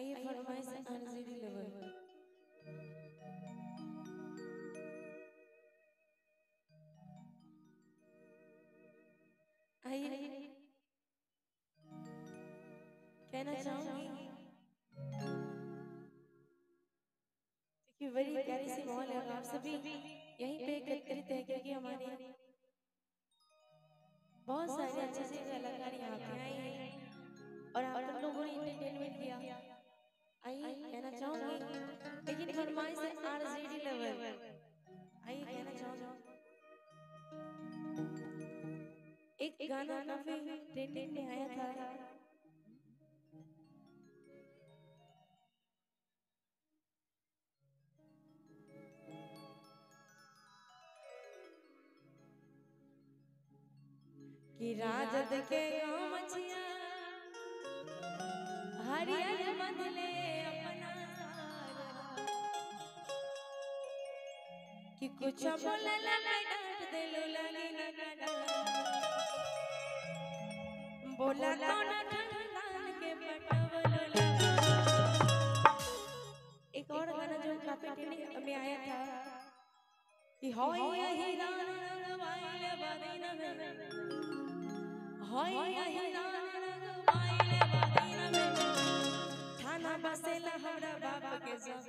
आइए फरमाइश आरजेडी लेवल आइए कहना चाहूंगी कि बड़ी प्यारी सी मॉल है। आप सभी यहीं पे एकत्रित है क्योंकि हमारे बहुत सारे अच्छे अच्छे कलाकार यहाँ पे आए हैं और आप सब लोगों ने एंटरटेनमेंट किया। आइए कहना चाहूंगी लेकिन फरमाइश है आरजेडी लेवल। आइए कहना चाहूंगा एक गाना काफी ट्रेंडिंग में आया था कि राजद के गाँव मछिया हरियर बदले अपना कि कुछ बोले ला डांट दे लो लगे ना बोला तो ना खानदान के पटवलो लगा। एक और गाना जो काफी ट्रेंडिंग में आया था कि होय यही दान वाइले बदीना में होय यही दान वाइले बदीना में थाना बसेला हमरा बाप के सब।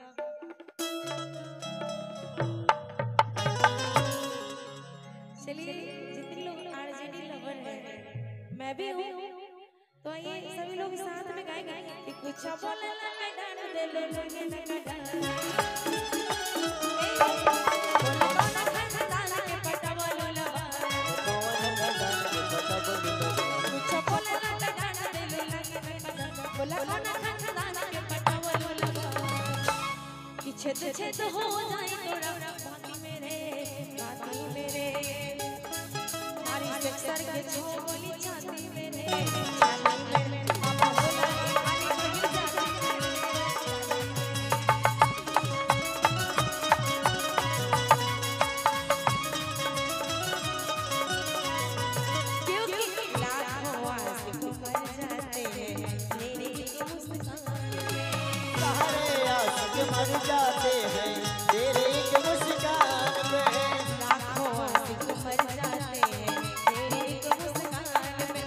चलिए जितने लोग आरजेडी लवर हैं मैं भी हूँ तो आइए सभी लोग साथ में गाएंगे कि कुछ बोले ला मैं डांट दे लो लगे ना छेद छेद हो जाए तोरा बाकी मेरे मारी सर के छो बोली छाती मेरे मर जाते हैं तेरे एक मुस्कान पे लाखों आशिक मर जाते हैं तेरे एक मुस्कान पे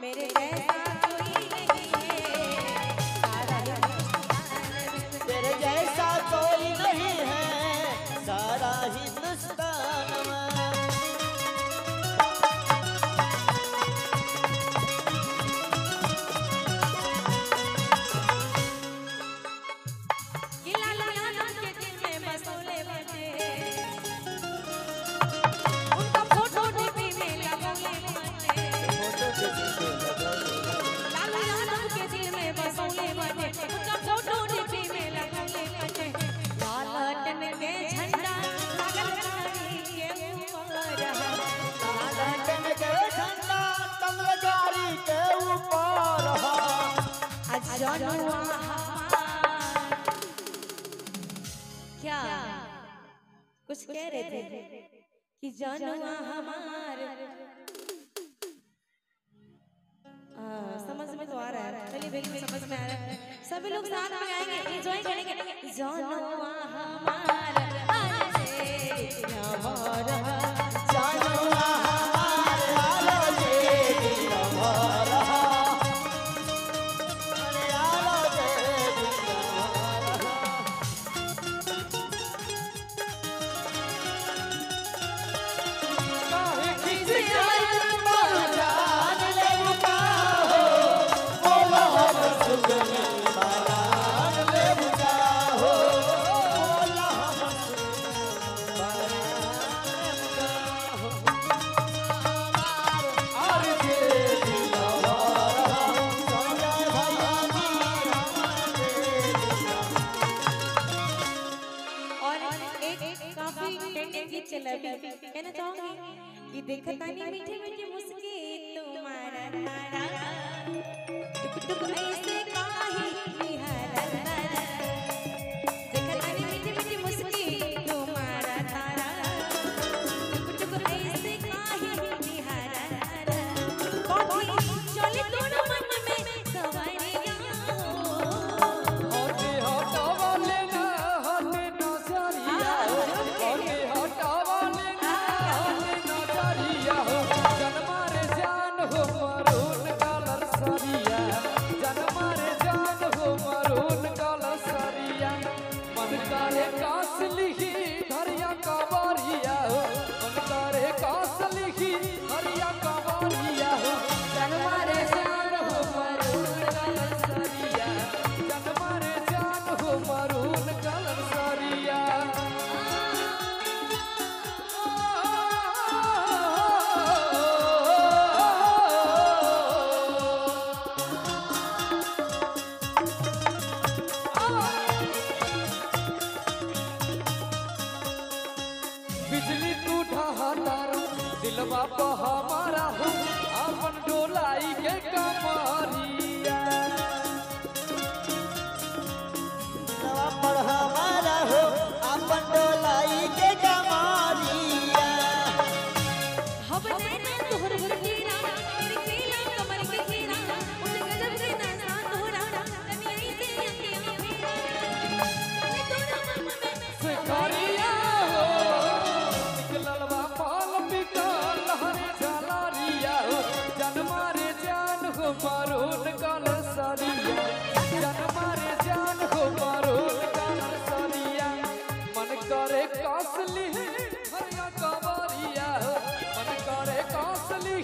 मेरे जैसा कोई नहीं है तेरे जैसा कोई नहीं है सारा हिंदुस्तान में। क्या कुछ कह रहे थे कि जानुआ हमार समझ में तो आ रहा है। चलिए बिल्कुल समझ में आ रहा है। सभी लोग साथ में गाएंगे एंजॉय करेंगे। जानुआ हमार कहना चाहूंगी कि देखता नहीं मीठे मीठे मुस्की तुम्हारा तारा टुक टुक ऐसे काहे निहारा तारा देखता नहीं मीठे मीठे मुस्की तुम्हारा तारा टुक टुक ऐसे काहे निहारा तारा कभी चले दोनों मन में दिलवा पे हमारा हो अपन डोलाई के कमरिया दिलवा पर हमारा हो अपन डोलाई के कमरिया हब नैना तोहर भरकीरा तेरी कीला कमर के हीरा उठ गजब से नाचा तोहरा कन्हई से अंगिया मेरा ये तोरा मन में से करिया हो निकललवा पाल पिका लहरे झालरिया हो जन मारे जान हो मारून कल सरिया जन मारे जान हो मारून कल सरिया मन करे कासली भरिया कवरिया हो मन करे कासली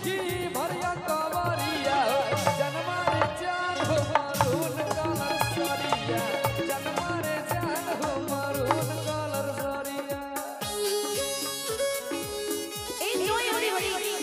भरिया कवरिया हो जन मारे जान हो मारून कल सरिया जन मारे जान हो मारून कल सरिया एंजॉय हो रही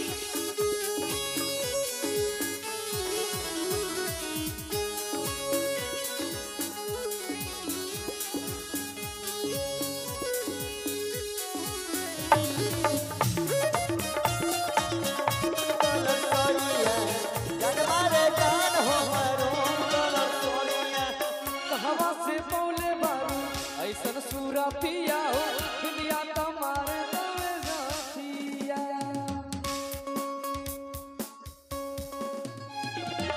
हवा से बोले बारू ऐसन सूरा पिया हो दुनिया तुम्हारे नावे जातिया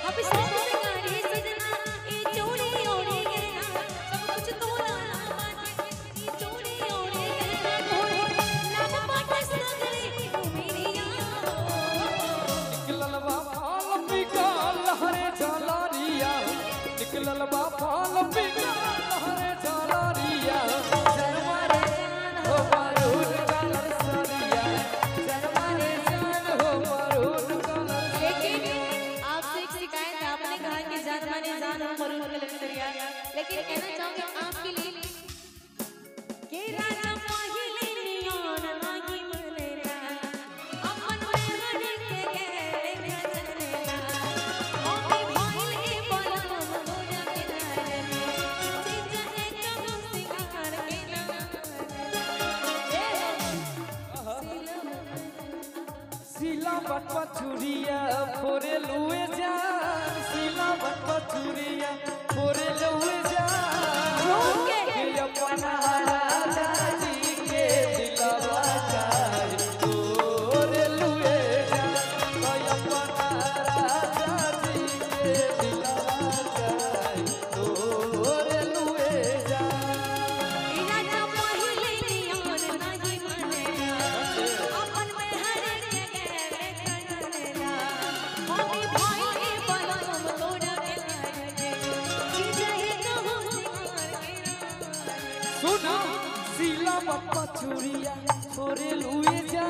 अब सब सिंगारे सजना ए चोरी ओढ़े गहना सब कुछ तोरा नाम ए चोरी ओढ़े गहना नाम बाटे सगरे तू मेरी याद निकललवा फाल पिका लहरे झालरिया निकललवा फाल पिका लहरे झालरिया जन मारे जान हो मारून कलर सरिया जन मारे जान हो मारून कलर लेकिन आपसे एक शिकायत है आपने कहा कि जान माने जान हो मरून के लक्षरिया लेकिन कहना चाहूंगी आपके लिए के राजा पहिले नियन लागी मनेला अपन मेहरी के गैर खजनेला ओके भइल ए बलम तोरा के नारे चीज एक कम सिंगार के ना सीला बट पछुरिया फोरे लुए जान सीला बट पछुरिया फोरे लुए जान के अपना राजा जी के दिलवा का तोरे लुए जान अपना राजा जी के दिलवा का तोरे लुए जान राजा पहिले नियन लागी मनेला अपन मेहरी के गैर खजनेला ओके भइल ए बलम तोरा के नारे चीज एक कम सिंगार के ना सुना सीला बप्पा चूड़िया छोरे लुए जा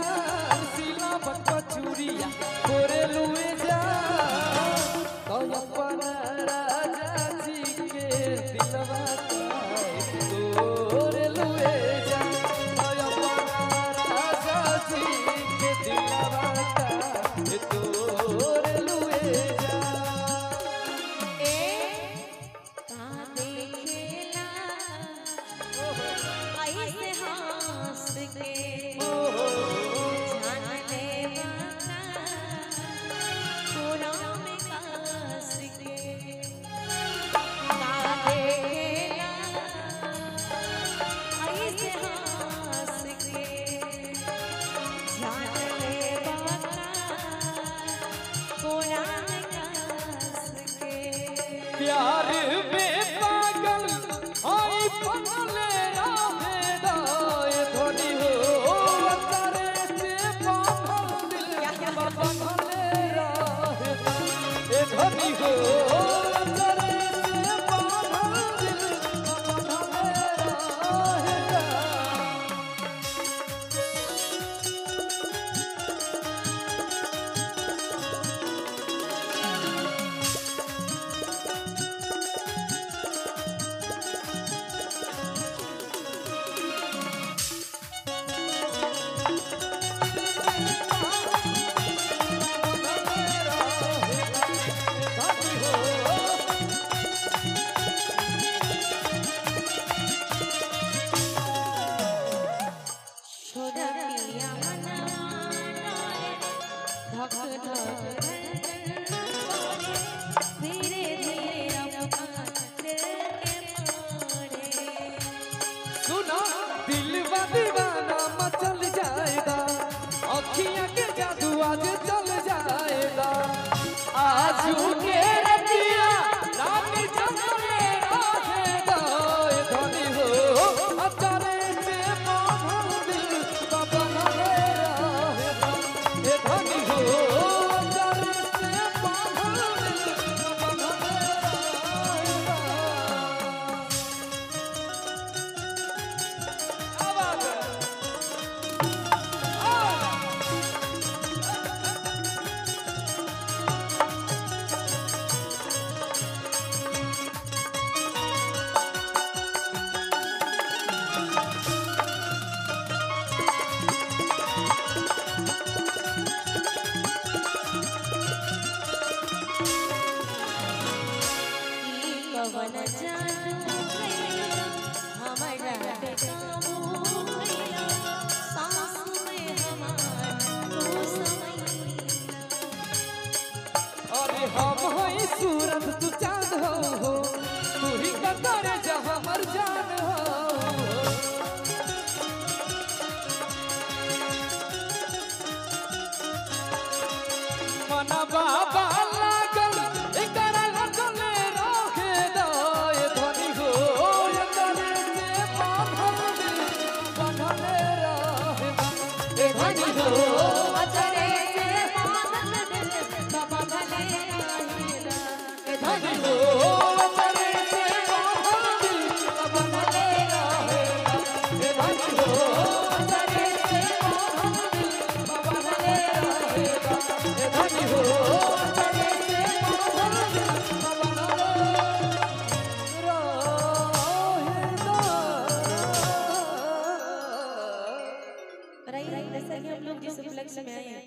सीला बप्पा चूड़िया छोरे लुए जा तो अपन राजा जी के दिलवा तोरे लुए जा तो अपन राजा जी के दिलवा तोरे लुए जा ए कहाँ देखेला ऐसे हंस के धक धक धीरे धीरे अपना दिल के मारे। सुना दिलवा दीवाना मचल जाएगा, अखियां के जादू आज चल जाएगा। आजू के रतिया रात चंद्रे रहेगा, ए धनी हो अचारे से बांधल दिल बबन रहेगा। ए धनी हो अचारे से बांधल दिल बबन रहेगा। क्या बात है? कवन जादू कैला हमरा बेकाबू कैला, सांस में हमार तू समैला। अरे हम हई सूरत तू चांद हो, तू ही कतर जहाँ मर जान हो। मना बाबा लागल एकरा लगले रखे दो, ए धनी हो एकरे से बांधल दिल बंधले रहेगा। ए धनी हो अचरे से बांधल दिल बबधले रहेगा। ए धनी हो अचरे से बांधल दिल बंधले रहेगा। ए धनी हो अचरे से बांधल दिल बबधले रहेगा। ए धनी हो अचरे से बांधल दिल बंधले रहेगा। जैसा कि हम लोग जिस उपलक्ष्य में आए हैं